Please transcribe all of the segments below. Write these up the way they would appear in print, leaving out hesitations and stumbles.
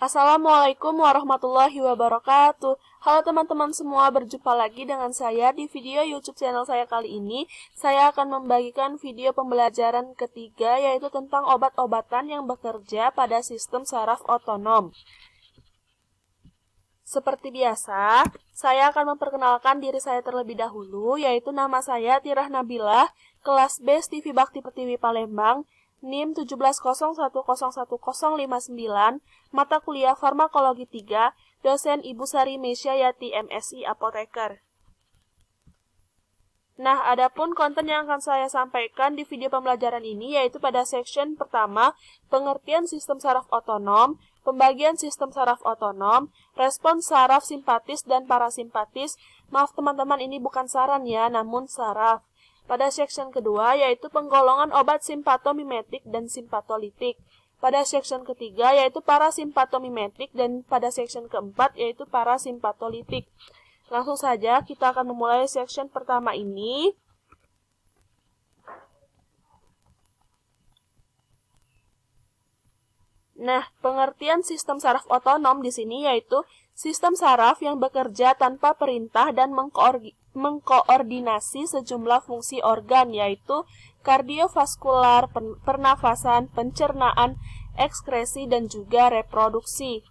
Assalamualaikum warahmatullahi wabarakatuh. Halo teman-teman semua, berjumpa lagi dengan saya di video YouTube channel saya kali ini. Saya akan membagikan video pembelajaran ketiga, yaitu tentang obat-obatan yang bekerja pada sistem saraf otonom. Seperti biasa, saya akan memperkenalkan diri saya terlebih dahulu, yaitu nama saya Tirah Nabilah, kelas B TV Bakti Pertiwi Palembang, NIM 1701011059, mata kuliah Farmakologi 3, dosen Ibu Sari Mesya Yati MSI Apoteker. Nah, adapun konten yang akan saya sampaikan di video pembelajaran ini yaitu pada section pertama, pengertian sistem saraf otonom, pembagian sistem saraf otonom, respons saraf simpatis dan parasimpatis. Maaf teman-teman, ini bukan saran ya, namun saraf. Pada section kedua yaitu penggolongan obat simpatomimetik dan simpatolitik. Pada section ketiga yaitu parasimpatomimetik dan pada section keempat yaitu parasimpatolitik. Langsung saja kita akan memulai section pertama ini. Nah, pengertian sistem saraf otonom di sini yaitu sistem saraf yang bekerja tanpa perintah dan mengkoordinasi sejumlah fungsi organ yaitu kardiovaskular, pernafasan, pencernaan, ekskresi, dan juga reproduksi.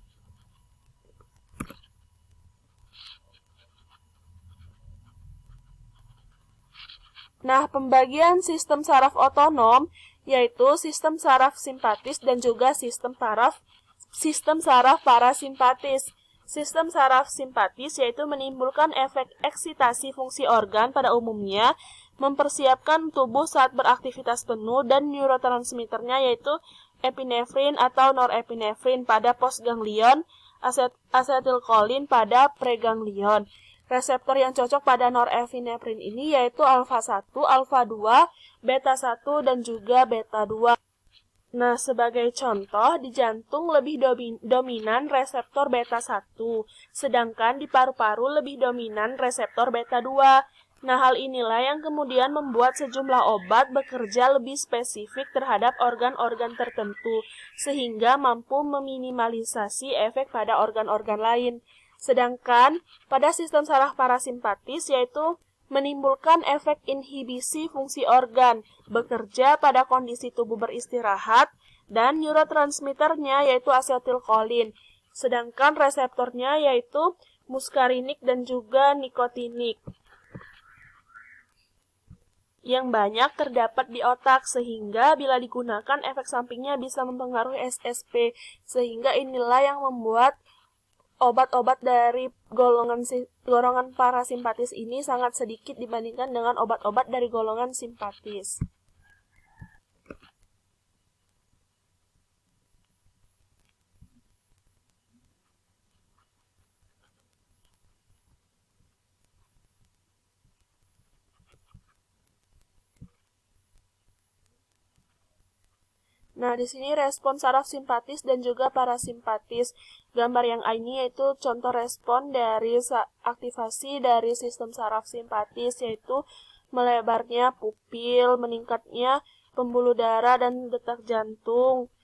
Nah, pembagian sistem saraf otonom yaitu sistem saraf simpatis dan juga sistem saraf parasimpatis. Sistem saraf simpatis yaitu menimbulkan efek eksitasi fungsi organ pada umumnya, mempersiapkan tubuh saat beraktivitas penuh, dan neurotransmitternya yaitu epinefrin atau norepinefrin pada postganglion, asetilkolin pada preganglion. Reseptor yang cocok pada norepinefrin ini yaitu alfa 1, alfa 2, beta 1, dan juga beta 2. Nah, sebagai contoh, di jantung lebih dominan reseptor beta 1, sedangkan di paru-paru lebih dominan reseptor beta 2. Nah, hal inilah yang kemudian membuat sejumlah obat bekerja lebih spesifik terhadap organ-organ tertentu, sehingga mampu meminimalisasi efek pada organ-organ lain. Sedangkan pada sistem saraf parasimpatis yaitu menimbulkan efek inhibisi fungsi organ, bekerja pada kondisi tubuh beristirahat, dan neurotransmitternya yaitu asetilkolin. Sedangkan reseptornya yaitu muskarinik dan juga nikotinik yang banyak terdapat di otak, sehingga bila digunakan efek sampingnya bisa mempengaruhi SSP, sehingga inilah yang membuat obat-obat dari golongan parasimpatis ini sangat sedikit dibandingkan dengan obat-obat dari golongan simpatis. Nah, di sini respon saraf simpatis dan juga parasimpatis. Gambar yang ini yaitu contoh respon dari aktivasi dari sistem saraf simpatis, yaitu melebarnya pupil, meningkatnya pembuluh darah dan detak jantung,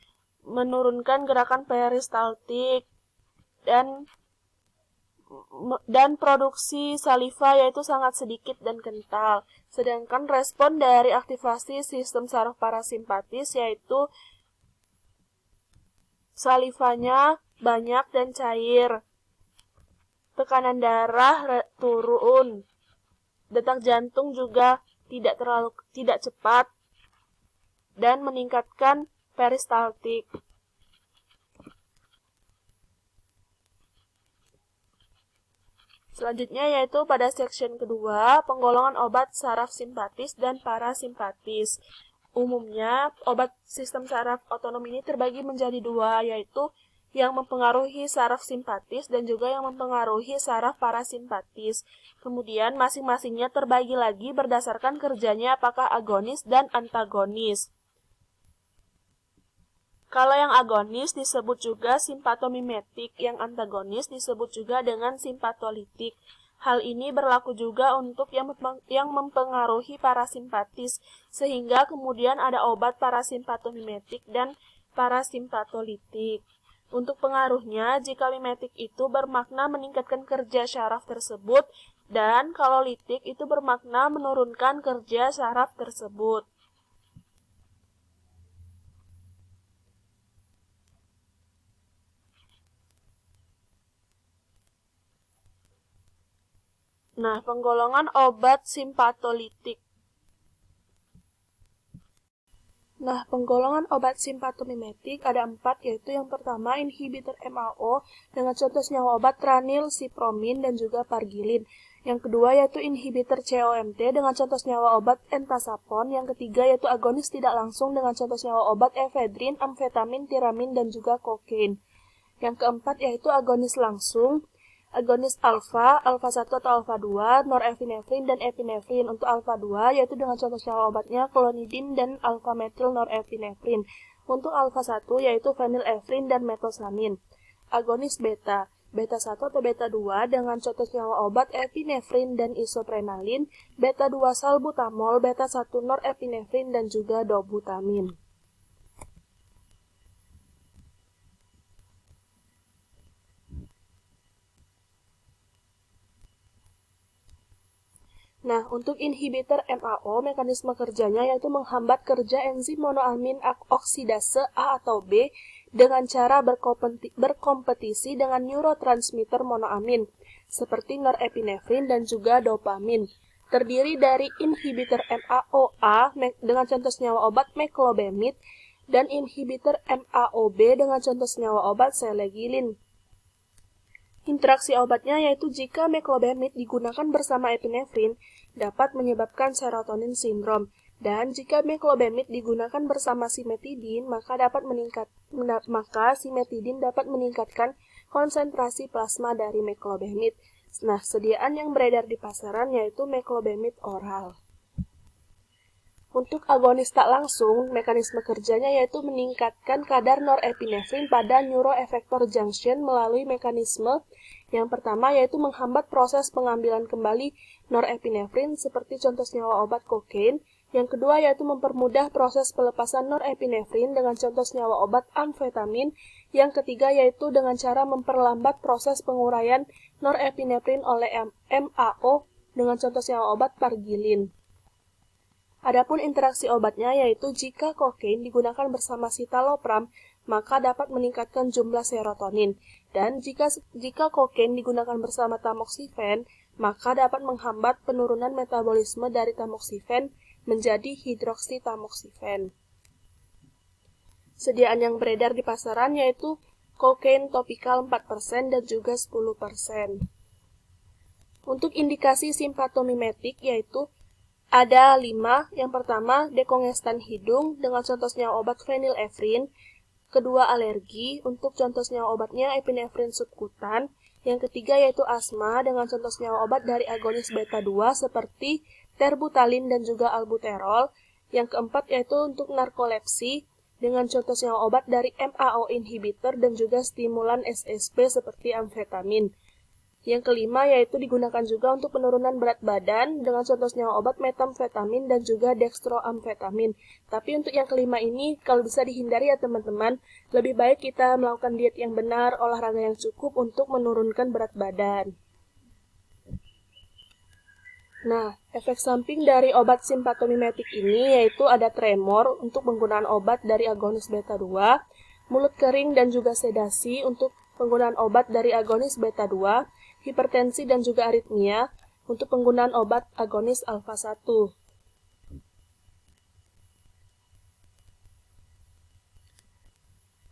menurunkan gerakan peristaltik, dan produksi saliva yaitu sangat sedikit dan kental. Sedangkan respon dari aktivasi sistem saraf parasimpatis yaitu salivanya banyak dan cair, tekanan darah turun, detak jantung juga tidak cepat, dan meningkatkan peristaltik. Selanjutnya yaitu pada section kedua, penggolongan obat saraf simpatis dan parasimpatis. Umumnya, obat sistem saraf otonom ini terbagi menjadi dua, yaitu yang mempengaruhi saraf simpatis dan juga yang mempengaruhi saraf parasimpatis. Kemudian masing-masingnya terbagi lagi berdasarkan kerjanya apakah agonis dan antagonis. Kalau yang agonis disebut juga simpatomimetik, yang antagonis disebut juga dengan simpatolitik. Hal ini berlaku juga untuk yang mempengaruhi parasimpatis, sehingga kemudian ada obat parasimpatomimetik dan parasimpatolitik. Untuk pengaruhnya, jika mimetik itu bermakna meningkatkan kerja syaraf tersebut, dan kalau litik itu bermakna menurunkan kerja syaraf tersebut. Nah, penggolongan obat simpatolitik. Nah, penggolongan obat simpatomimetik ada 4, yaitu yang pertama inhibitor MAO dengan contoh senyawa obat tranilsipromin dan juga pargilin. Yang kedua yaitu inhibitor COMT dengan contoh senyawa obat entasapon. Yang ketiga yaitu agonis tidak langsung dengan contoh senyawa obat efedrin, amfetamin, tiramin, dan juga kokain. Yang keempat yaitu agonis langsung, agonis alfa 1 atau alfa 2, norepinefrin dan epinefrin. Untuk alfa 2 yaitu dengan contoh senyawa obatnya klonidin dan alfa metil norepinefrin. Untuk alfa 1 yaitu fenilefrin dan metosamin. Agonis beta 1 atau beta 2 dengan contoh senyawa obat epinefrin dan isoprenalin, beta 2 salbutamol, beta 1 norepinefrin dan juga dobutamin. Nah, untuk inhibitor MAO, mekanisme kerjanya yaitu menghambat kerja enzim monoamin oksidase A atau B dengan cara berkompetisi dengan neurotransmitter monoamin, seperti norepinefrin dan juga dopamin. Terdiri dari inhibitor MAO-A dengan contoh senyawa obat meclobemid dan inhibitor MAO-B dengan contoh senyawa obat selegilin. Interaksi obatnya yaitu jika meclobemid digunakan bersama epinefrin dapat menyebabkan serotonin sindrom, dan jika meclobemid digunakan bersama simetidin maka simetidin dapat meningkatkan konsentrasi plasma dari meclobemid. Nah, sediaan yang beredar di pasaran yaitu meclobemid oral. Untuk agonis tak langsung, mekanisme kerjanya yaitu meningkatkan kadar norepinefrin pada neuroeffector junction melalui mekanisme yang pertama yaitu menghambat proses pengambilan kembali norepinefrin seperti contoh senyawa obat kokain. Yang kedua yaitu mempermudah proses pelepasan norepinefrin dengan contoh senyawa obat amfetamin. Yang ketiga yaitu dengan cara memperlambat proses penguraian norepinefrin oleh MAO dengan contoh senyawa obat pargilin. Adapun interaksi obatnya yaitu jika kokain digunakan bersama citalopram maka dapat meningkatkan jumlah serotonin, dan jika kokain digunakan bersama tamoxifen maka dapat menghambat penurunan metabolisme dari tamoxifen menjadi hidroksitamoxifen. Sediaan yang beredar di pasaran yaitu kokain topikal 4% dan juga 10%. Untuk indikasi simpatomimetik yaitu ada 5. Yang pertama, dekongestan hidung dengan contoh senyawa obat fenilefrin. Kedua, alergi. Untuk contoh senyawa obatnya epinefrin subkutan. Yang ketiga yaitu asma dengan contoh senyawa obat dari agonis beta 2 seperti terbutalin dan juga albuterol. Yang keempat yaitu untuk narkolepsi dengan contoh senyawa obat dari MAO inhibitor dan juga stimulan SSP seperti amfetamin. Yang kelima yaitu digunakan juga untuk penurunan berat badan dengan contoh senyawa obat metamfetamin dan juga dextroamfetamin. Tapi untuk yang kelima ini kalau bisa dihindari ya teman-teman, lebih baik kita melakukan diet yang benar, olahraga yang cukup untuk menurunkan berat badan. Nah, efek samping dari obat simpatomimetik ini yaitu ada tremor untuk penggunaan obat dari agonis beta 2, mulut kering dan juga sedasi untuk penggunaan obat dari agonis beta 2, hipertensi dan juga aritmia untuk penggunaan obat agonis alfa 1.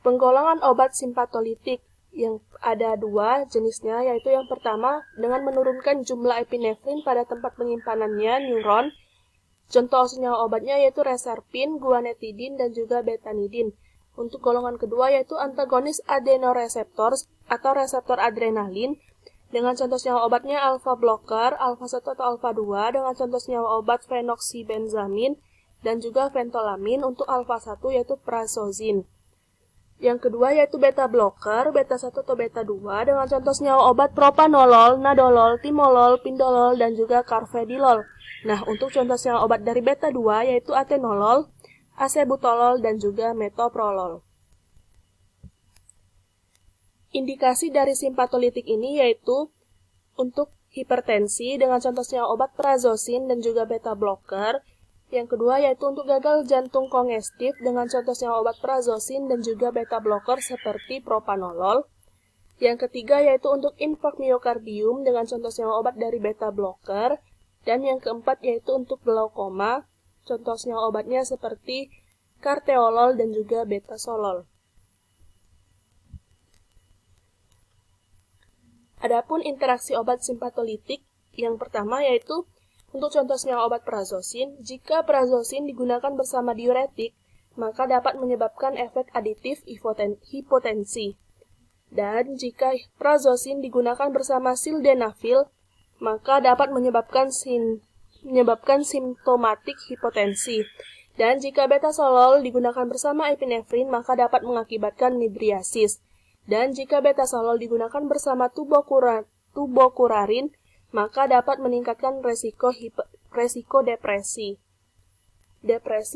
Penggolongan obat simpatolitik yang ada 2 jenisnya, yaitu yang pertama dengan menurunkan jumlah epinefrin pada tempat penyimpanannya, neuron. Contoh senyawa obatnya yaitu reserpin, guanetidin, dan juga betanidin. Untuk golongan kedua yaitu antagonis adenoreseptor atau reseptor adrenalin dengan contoh senyawa obatnya alpha blocker, alpha 1 atau alpha 2 dengan contoh senyawa obat phenoxybenzamin dan juga ventolamin. Untuk alpha 1 yaitu prazosine. Yang kedua yaitu beta blocker, beta 1 atau beta 2 dengan contoh senyawa obat propanolol, nadolol, timolol, pindolol dan juga carvedilol. Nah, untuk contoh senyawa obat dari beta 2 yaitu atenolol, acebutolol dan juga metoprolol. indikasi dari simpatolitik ini yaitu untuk hipertensi dengan contohnya obat prazosin dan juga beta blocker. Yang kedua yaitu untuk gagal jantung kongestif dengan contohnya obat prazosin dan juga beta blocker seperti propanolol. Yang ketiga yaitu untuk infark miokardium dengan contohnya obat dari beta blocker. Dan yang keempat yaitu untuk glaukoma, contohnya obatnya seperti karteolol dan juga betasolol. Adapun interaksi obat simpatolitik yang pertama yaitu untuk contohnya obat prazosin, jika prazosin digunakan bersama diuretik, maka dapat menyebabkan efek aditif hipotensi. Dan jika prazosin digunakan bersama sildenafil, maka dapat menyebabkan simptomatik hipotensi. Dan jika betasolol digunakan bersama epinefrin, maka dapat mengakibatkan midriasis. Dan jika betasolol digunakan bersama tubokurarin, maka dapat meningkatkan resiko depresi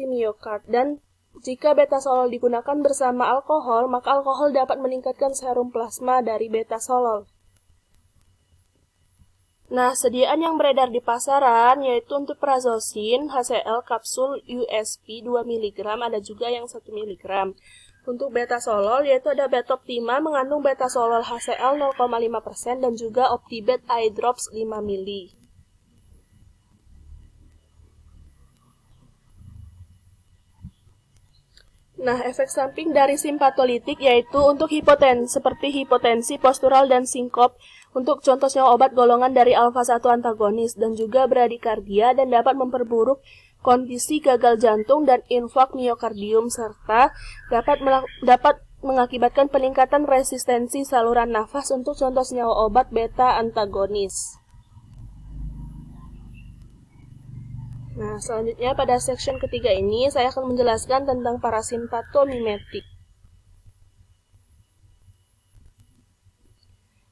miokard. Dan jika betasolol digunakan bersama alkohol, maka alkohol dapat meningkatkan serum plasma dari betasolol. Nah, sediaan yang beredar di pasaran yaitu untuk prazosin HCl kapsul USP 2 mg, ada juga yang 1 mg. Untuk betasolol yaitu ada Betoptima mengandung betasolol HCl 0,5% dan juga Optibet eye drops 5 ml. Nah, efek samping dari simpatolitik yaitu untuk seperti hipotensi postural dan sinkop, untuk contohnya obat golongan dari alfa-1 antagonis dan juga bradikardia dan dapat memperburuk kondisi gagal jantung dan infark miokardium serta dapat mengakibatkan peningkatan resistensi saluran nafas untuk contohnya obat beta antagonis. Nah, selanjutnya pada section ketiga ini saya akan menjelaskan tentang parasimpatomimetik.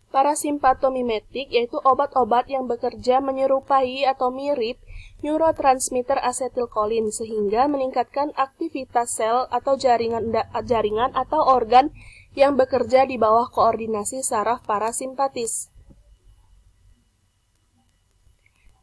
Parasimpatomimetik yaitu obat-obat yang bekerja menyerupai atau mirip neurotransmitter asetilkolin sehingga meningkatkan aktivitas sel atau jaringan atau organ yang bekerja di bawah koordinasi saraf parasimpatis.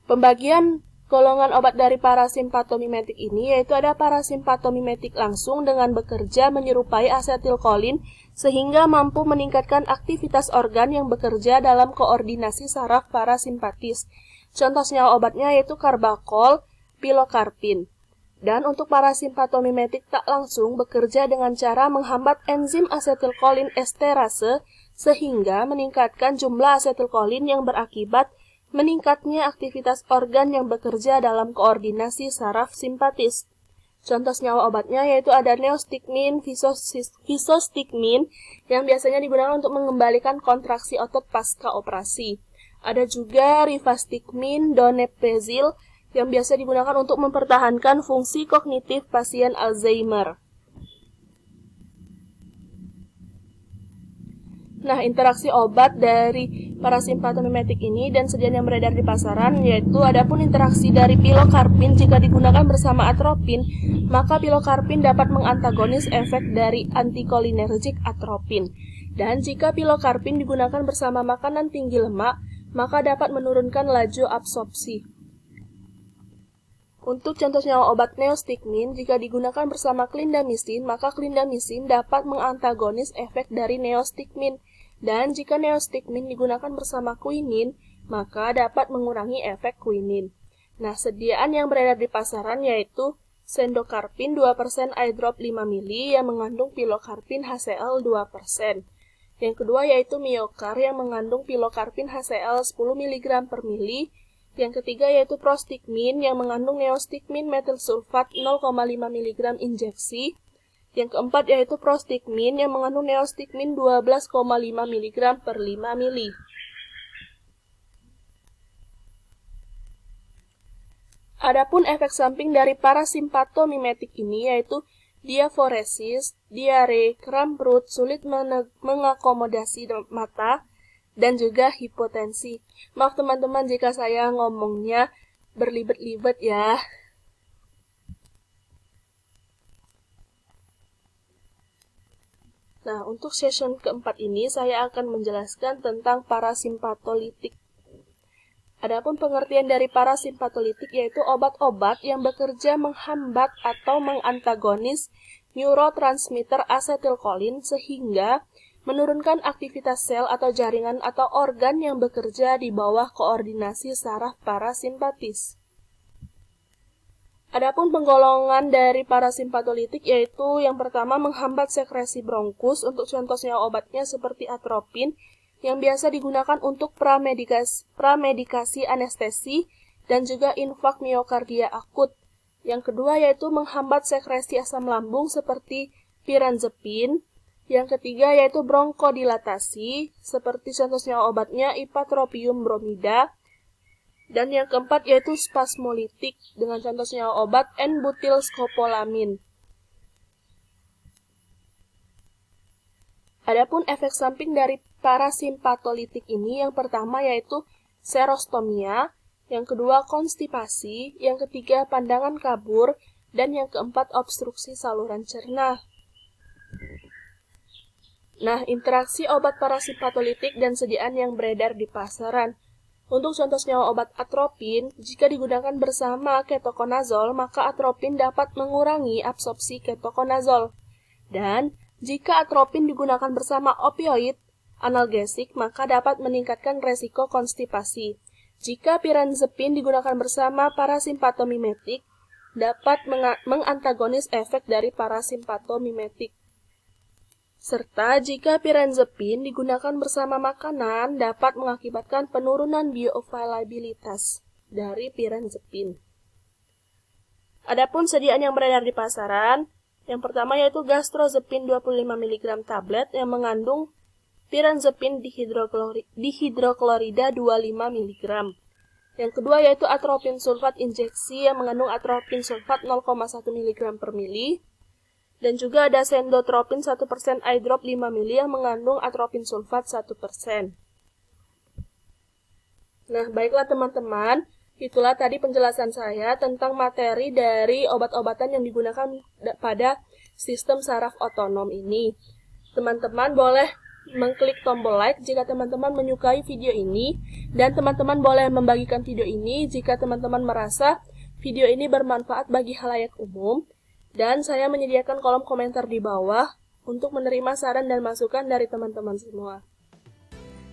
Pembagian golongan obat dari parasimpatomimetik ini yaitu ada parasimpatomimetik langsung dengan bekerja menyerupai asetilkolin sehingga mampu meningkatkan aktivitas organ yang bekerja dalam koordinasi saraf parasimpatis. Contohnya obatnya yaitu karbakol, pilokarpin. Dan untuk parasimpatomimetik tak langsung bekerja dengan cara menghambat enzim asetilkolin esterase sehingga meningkatkan jumlah asetilkolin yang berakibat meningkatnya aktivitas organ yang bekerja dalam koordinasi saraf simpatis. Contoh senyawa obatnya yaitu ada neostigmin, visostigmin yang biasanya digunakan untuk mengembalikan kontraksi otot pasca operasi. Ada juga rivastigmin, donepezil yang biasa digunakan untuk mempertahankan fungsi kognitif pasien Alzheimer. Nah, interaksi obat dari parasimpatomimetik ini dan sediaan yang beredar di pasaran yaitu adapun interaksi dari pilokarpin jika digunakan bersama atropin, maka pilokarpin dapat mengantagonis efek dari antikolinergik atropin. Dan jika pilokarpin digunakan bersama makanan tinggi lemak, maka dapat menurunkan laju absorpsi. Untuk contohnya obat neostigmin, jika digunakan bersama clindamycin, maka clindamycin dapat mengantagonis efek dari neostigmin. Dan jika neostigmin digunakan bersama quinin, maka dapat mengurangi efek quinin. Nah, sediaan yang beredar di pasaran yaitu sendokarpin 2% eye drop 5 ml yang mengandung pilokarpin HCl 2%. Yang kedua yaitu miokar yang mengandung pilokarpin HCl 10 mg per mili. Yang ketiga yaitu prostigmin yang mengandung neostigmin metil sulfat 0,5 mg injeksi. Yang keempat yaitu prostigmin yang mengandung neostigmin 12,5 mg per 5 mili. Adapun efek samping dari parasimpatomimetik ini yaitu diaforesis, diare, kram perut, sulit mengakomodasi mata, dan juga hipotensi. Maaf teman-teman jika saya ngomongnya berlibet-libet ya. Nah, untuk session keempat ini saya akan menjelaskan tentang parasimpatolitik. Adapun pengertian dari parasimpatolitik yaitu obat-obat yang bekerja menghambat atau mengantagonis neurotransmitter asetilkolin sehingga menurunkan aktivitas sel atau jaringan atau organ yang bekerja di bawah koordinasi saraf parasimpatis. Adapun penggolongan dari parasimpatolitik yaitu yang pertama menghambat sekresi bronkus, untuk contohnya obatnya seperti atropin yang biasa digunakan untuk pramedikasi anestesi dan juga infak miokardia akut. Yang kedua yaitu menghambat sekresi asam lambung seperti piranzepin. Yang ketiga yaitu bronkodilatasi seperti contohnya obatnya ipatropium bromida. Dan yang keempat yaitu spasmolitik dengan contohnya obat N-butilskopolamin. Adapun efek samping dari parasimpatolitik ini yang pertama yaitu serostomia, yang kedua konstipasi, yang ketiga pandangan kabur, dan yang keempat obstruksi saluran cerna. Nah, interaksi obat parasimpatolitik dan sediaan yang beredar di pasaran. Untuk contoh senyawa obat atropin, jika digunakan bersama ketokonazol, maka atropin dapat mengurangi absorpsi ketokonazol. Dan jika atropin digunakan bersama opioid analgesik, maka dapat meningkatkan resiko konstipasi. Jika piranzepin digunakan bersama parasimpatomimetik, dapat mengantagonis efek dari parasimpatomimetik. Serta jika piranzepin digunakan bersama makanan dapat mengakibatkan penurunan bioavailabilitas dari piranzepin. Adapun sediaan yang beredar di pasaran, yang pertama yaitu gastrozepin 25 mg tablet yang mengandung piranzepin dihidroklorida 25 mg. Yang kedua yaitu atropin sulfat injeksi yang mengandung atropin sulfat 0,1 mg per mili. Dan juga ada sendotropin 1% eye drop 5 mili yang mengandung atropin sulfat 1%. Nah, baiklah teman-teman, itulah tadi penjelasan saya tentang materi dari obat-obatan yang digunakan pada sistem saraf otonom ini. Teman-teman boleh mengklik tombol like jika teman-teman menyukai video ini, dan teman-teman boleh membagikan video ini jika teman-teman merasa video ini bermanfaat bagi khalayak umum. Dan saya menyediakan kolom komentar di bawah untuk menerima saran dan masukan dari teman-teman semua.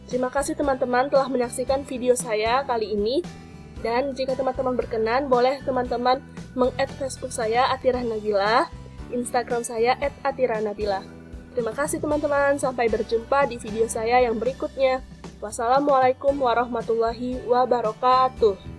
Terima kasih teman-teman telah menyaksikan video saya kali ini. Dan jika teman-teman berkenan, boleh teman-teman meng-add Facebook saya @atirah_nabila, Instagram saya @atirah_nabila. Terima kasih teman-teman, sampai berjumpa di video saya yang berikutnya. Wassalamualaikum warahmatullahi wabarakatuh.